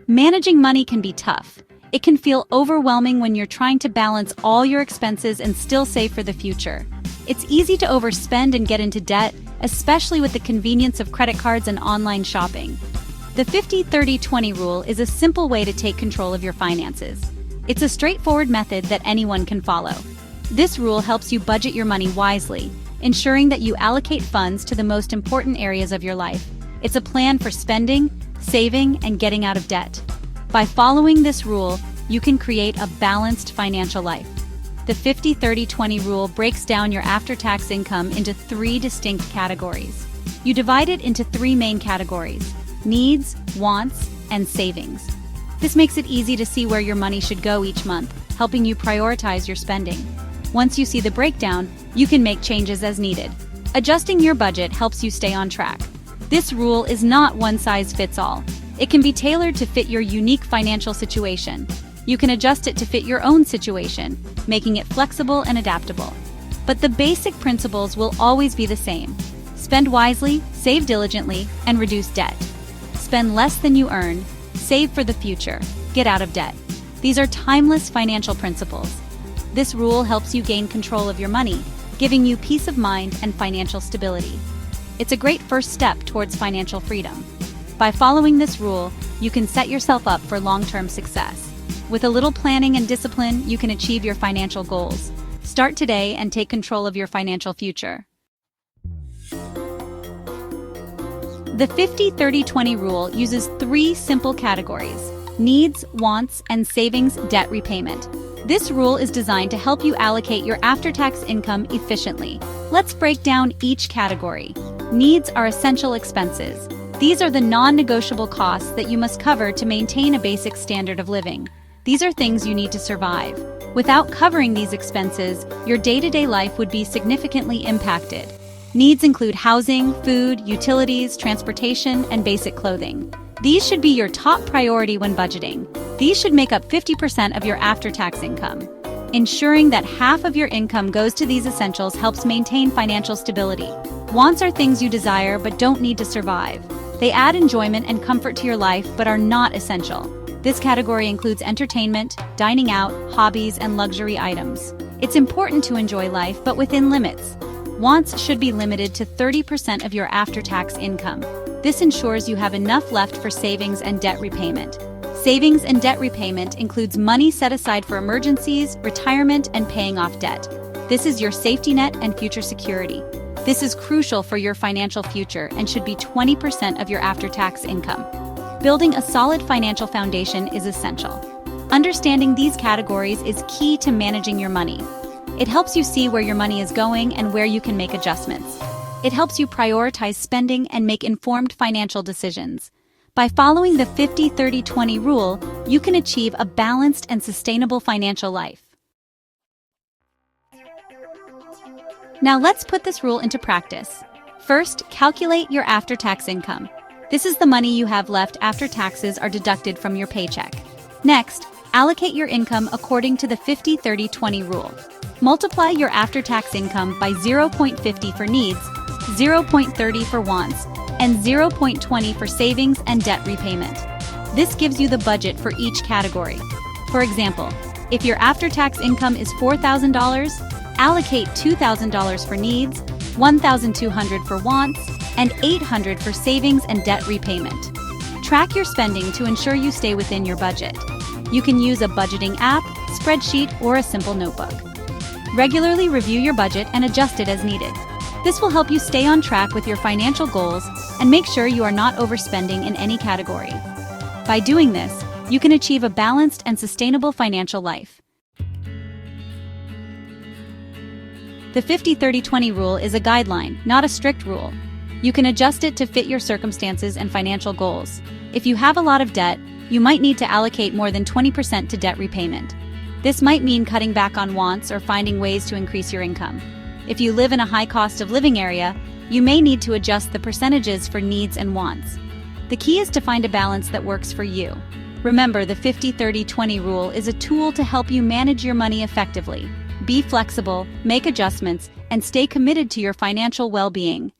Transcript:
Managing money can be tough. It can feel overwhelming when you're trying to balance all your expenses and still save for the future. It's easy to overspend and get into debt, especially with the convenience of credit cards and online shopping. The 50-30-20 rule is a simple way to take control of your finances. It's a straightforward method that anyone can follow. This rule helps you budget your money wisely, ensuring that you allocate funds to the most important areas of your life. It's a plan for spending, saving, and getting out of debt. By following this rule, you can create a balanced financial life. The 50-30-20 rule breaks down your after-tax income into 3 distinct categories. You divide it into 3 main categories: needs, wants, and savings. This makes it easy to see where your money should go each month, helping you prioritize your spending. Once you see the breakdown, you can make changes as needed. Adjusting your budget helps you stay on track. This rule is not one size fits all. It can be tailored to fit your unique financial situation. You can adjust it to fit your own situation, making it flexible and adaptable. But the basic principles will always be the same. Spend wisely, save diligently, and reduce debt. Spend less than you earn, save for the future, get out of debt. These are timeless financial principles. This rule helps you gain control of your money, giving you peace of mind and financial stability. It's a great first step towards financial freedom. By following this rule, you can set yourself up for long-term success. With a little planning and discipline, you can achieve your financial goals. Start today and take control of your financial future. The 50-30-20 rule uses 3 simple categories: needs, wants, and savings debt repayment. This rule is designed to help you allocate your after-tax income efficiently. Let's break down each category. Needs are essential expenses. These are the non-negotiable costs that you must cover to maintain a basic standard of living. These are things you need to survive. Without covering these expenses, your day-to-day life would be significantly impacted. Needs include housing, food, utilities, transportation, and basic clothing. These should be your top priority when budgeting. These should make up 50% of your after-tax income. Ensuring that half of your income goes to these essentials helps maintain financial stability. Wants are things you desire but don't need to survive. They add enjoyment and comfort to your life but are not essential. This category includes entertainment, dining out, hobbies, and luxury items. It's important to enjoy life, but within limits. Wants should be limited to 30% of your after-tax income. This ensures you have enough left for savings and debt repayment. Savings and debt repayment includes money set aside for emergencies, retirement, and paying off debt. This is your safety net and future security. This is crucial for your financial future and should be 20% of your after-tax income. Building a solid financial foundation is essential. Understanding these categories is key to managing your money. It helps you see where your money is going and where you can make adjustments. It helps you prioritize spending and make informed financial decisions. By following the 50-30-20 rule, you can achieve a balanced and sustainable financial life. Now let's put this rule into practice. First, calculate your after-tax income. This is the money you have left after taxes are deducted from your paycheck. Next, allocate your income according to the 50-30-20 rule. Multiply your after-tax income by 0.50 for needs, 0.30 for wants, and 0.20 for savings and debt repayment. This gives you the budget for each category. For example, if your after-tax income is $4,000, allocate $2,000 for needs, $1,200 for wants, and $800 for savings and debt repayment. Track your spending to ensure you stay within your budget. You can use a budgeting app, spreadsheet, or a simple notebook. Regularly review your budget and adjust it as needed. This will help you stay on track with your financial goals and make sure you are not overspending in any category. By doing this, you can achieve a balanced and sustainable financial life. The 50-30-20 rule is a guideline, not a strict rule. You can adjust it to fit your circumstances and financial goals. If you have a lot of debt, you might need to allocate more than 20% to debt repayment. This might mean cutting back on wants or finding ways to increase your income. If you live in a high cost of living area, you may need to adjust the percentages for needs and wants. The key is to find a balance that works for you. Remember, the 50-30-20 rule is a tool to help you manage your money effectively. Be flexible, make adjustments, and stay committed to your financial well-being.